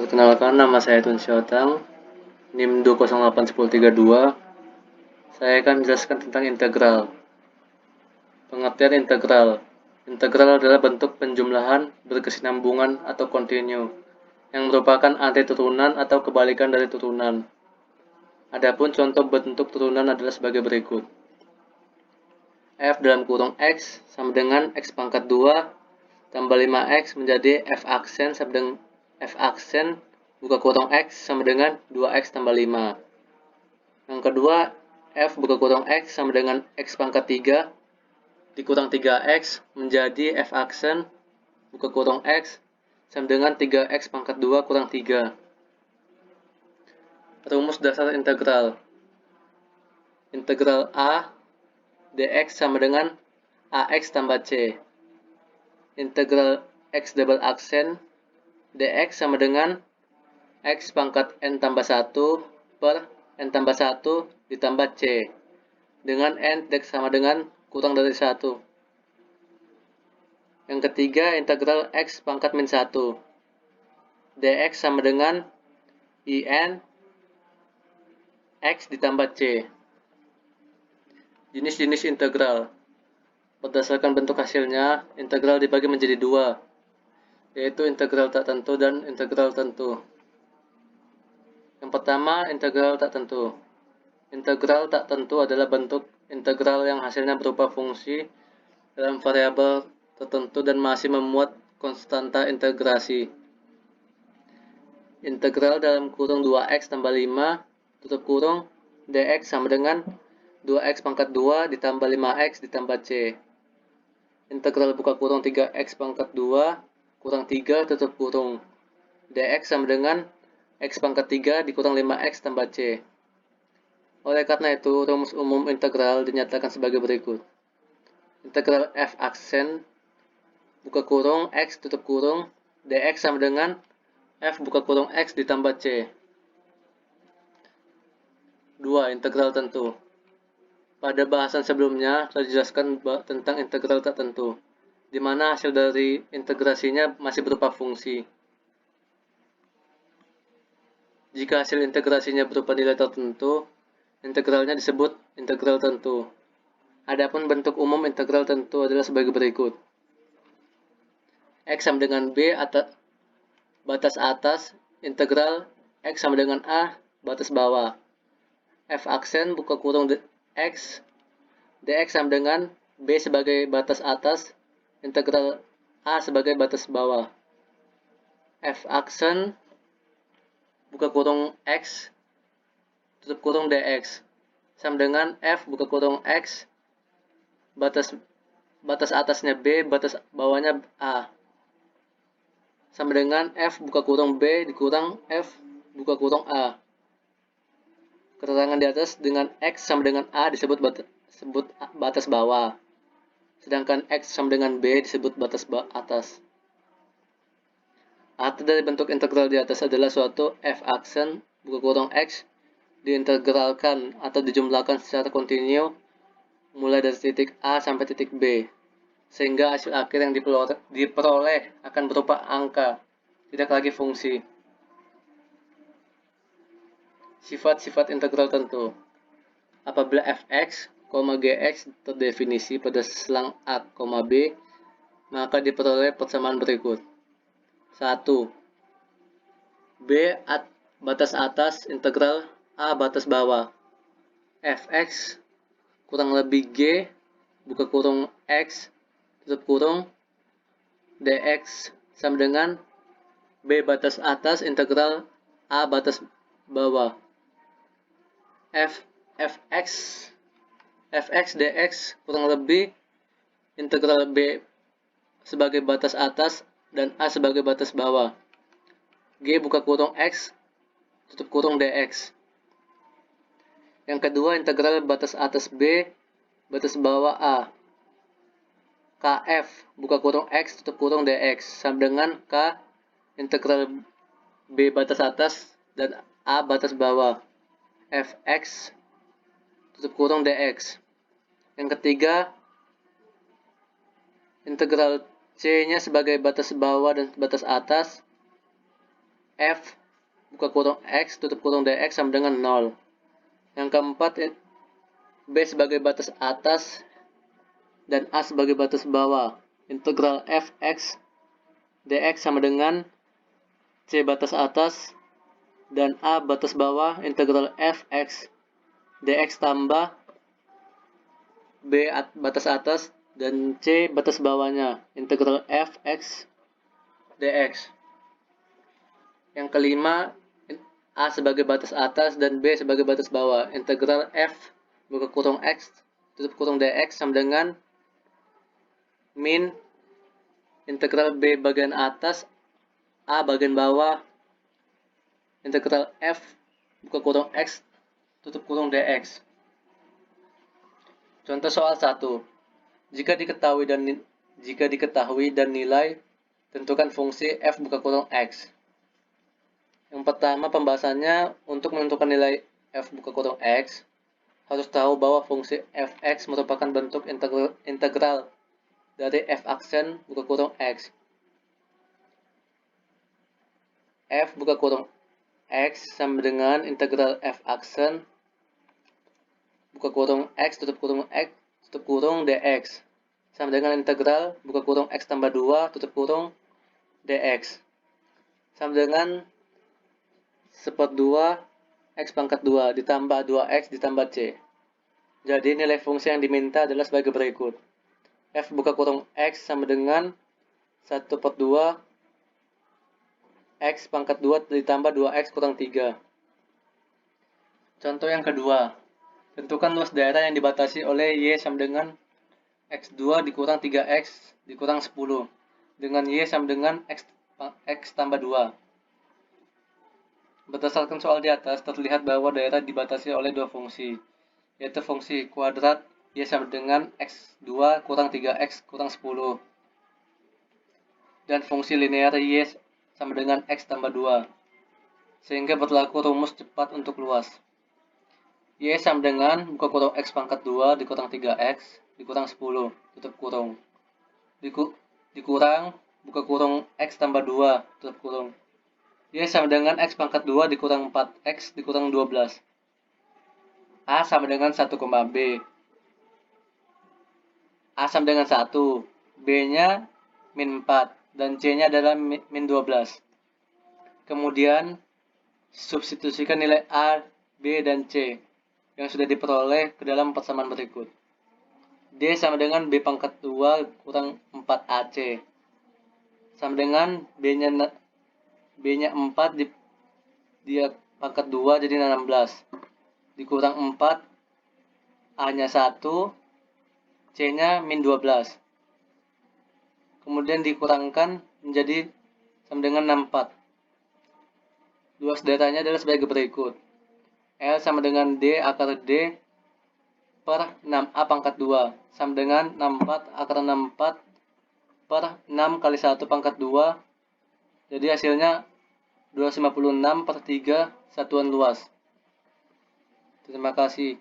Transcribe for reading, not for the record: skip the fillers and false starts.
Perkenalkan, nama saya Tun Xiaotang, NIM 2081032. Saya akan menjelaskan tentang integral. Pengertian integral. Integral adalah bentuk penjumlahan berkesinambungan atau kontinu, yang merupakan arti turunan atau kebalikan dari turunan. Adapun contoh bentuk turunan adalah sebagai berikut. F dalam kurung X sama dengan X pangkat 2 tambah 5X menjadi F aksen sama dengan F aksen buka kurung X sama dengan 2X tambah 5. Yang kedua, F buka kurung X sama dengan X pangkat 3 dikurang 3X menjadi F aksen buka kurung X sama dengan 3X pangkat 2 kurang 3. Rumus dasar integral. Integral A dx sama dengan AX tambah C. Integral X double aksen dx sama dengan X pangkat N tambah 1 per N tambah 1 ditambah C dengan N dx sama dengan kurang dari 1. Yang ketiga, integral X pangkat min 1 dx sama dengan IN X ditambah C. Jenis-jenis integral. Berdasarkan bentuk hasilnya, integral dibagi menjadi dua, yaitu integral tak tentu dan integral tentu. Yang pertama, integral tak tentu. Integral tak tentu adalah bentuk integral yang hasilnya berupa fungsi dalam variabel tertentu dan masih memuat konstanta integrasi. Integral dalam kurung 2x tambah 5 tutup kurung dx sama dengan 2x pangkat 2 ditambah 5x ditambah c. Integral buka kurung 3x pangkat 2 kurang 3 tutup kurung dx sama dengan x pangkat 3 dikurang 5x tambah c. Oleh karena itu, rumus umum integral dinyatakan sebagai berikut. Integral f aksen buka kurung x tutup kurung dx sama dengan f buka kurung x ditambah c. 2. Integral tentu. Pada bahasan sebelumnya telah dijelaskan tentang integral tak tentu, di mana hasil dari integrasinya masih berupa fungsi. Jika hasil integrasinya berupa nilai tertentu, integralnya disebut integral tentu. Adapun bentuk umum integral tentu adalah sebagai berikut. X sama dengan B batas atas, integral X sama dengan A batas bawah. F aksen buka kurung X dx sama dengan B sebagai batas atas, integral A sebagai batas bawah. F aksen buka kurung X tutup kurung dx sama dengan F buka kurung X batas atasnya B, batas bawahnya A sama dengan F buka kurung B dikurang F buka kurung A. Keterangan di atas dengan X sama dengan A disebut batas bawah, sedangkan X sama dengan B disebut batas atas. Arti dari bentuk integral di atas adalah suatu F aksen buka kurung X diintegralkan atau dijumlahkan secara kontinu mulai dari titik A sampai titik B, sehingga hasil akhir yang diperoleh akan berupa angka, tidak lagi fungsi. Sifat-sifat integral tentu. Apabila fx, gx terdefinisi pada selang a, b, maka diperoleh persamaan berikut. 1. B batas atas integral a batas bawah. Fx kurang lebih g buka kurung x tutup kurung dx sama dengan b batas atas integral a batas bawah. Fx dx kurang lebih integral b sebagai batas atas dan a sebagai batas bawah. G buka kurung x tutup kurung dx. Yang kedua, integral batas atas b batas bawah a. Kf buka kurung x tutup kurung dx sama dengan k integral b batas atas dan a batas bawah. Fx tutup kurung dx. Yang ketiga, integral c-nya sebagai batas bawah dan batas atas. F buka kurung X tutup kurung DX sama dengan 0. Yang keempat, B sebagai batas atas dan A sebagai batas bawah. Integral Fx dx sama dengan C batas atas dan A batas bawah. Integral Fx dx tambah B batas atas dan C batas bawahnya. Integral Fx dx. Yang kelima, A sebagai batas atas dan B sebagai batas bawah. Integral F buka kurung X tutup kurung dx sama dengan min integral B bagian atas A bagian bawah integral F buka kurung X tutup kurung dx. Contoh soal 1. Jika diketahui dan nilai, tentukan fungsi F buka kurung X. Yang pertama, pembahasannya untuk menentukan nilai F buka kurung X, harus tahu bahwa fungsi Fx merupakan bentuk integral dari F aksen buka kurung X. F buka kurung X sama dengan integral F aksen buka kurung X tutup kurung dx sama dengan integral buka kurung X tambah 2 tutup kurung dx sama dengan /2 X pangkat 2 ditambah 2X ditambah C. Jadi nilai fungsi yang diminta adalah sebagai berikut. F buka kurung X sama dengan 1/2 X pangkat 2 ditambah 2X kurang 3. Contoh yang kedua. Tentukan luas daerah yang dibatasi oleh Y sama dengan X2 dikurang 3X dikurang 10 dengan Y sama dengan X tambah 2. Berdasarkan soal di atas, terlihat bahwa daerah dibatasi oleh dua fungsi, yaitu fungsi kuadrat Y sama dengan X2 kurang 3X kurang 10 dan fungsi linear Y sama dengan X tambah 2, sehingga berlaku rumus cepat untuk luas. Y sama dengan buka kurung X pangkat 2 dikurang 3X dikurang 10 tutup kurung dikurang buka kurung X tambah 2 tutup kurung. Y sama dengan X pangkat 2 dikurang 4X dikurang 12. A sama dengan 1, B. A sama dengan 1, B-nya min 4, dan C-nya adalah min 12. Kemudian, substitusikan nilai A, B, dan C yang sudah diperoleh ke dalam persamaan berikut. D sama dengan B pangkat 2 kurang 4AC. Sama dengan B-nya 4, dia pangkat 2 jadi 16. Dikurang 4, A-nya 1, C-nya min 12. Kemudian dikurangkan menjadi sama dengan 64. Luas daerahnya adalah sebagai berikut. L sama dengan D akar D per 6A pangkat 2 sama dengan 64 akar 64 per 6 kali 1 pangkat 2. Jadi hasilnya 256/3 satuan luas. Terima kasih.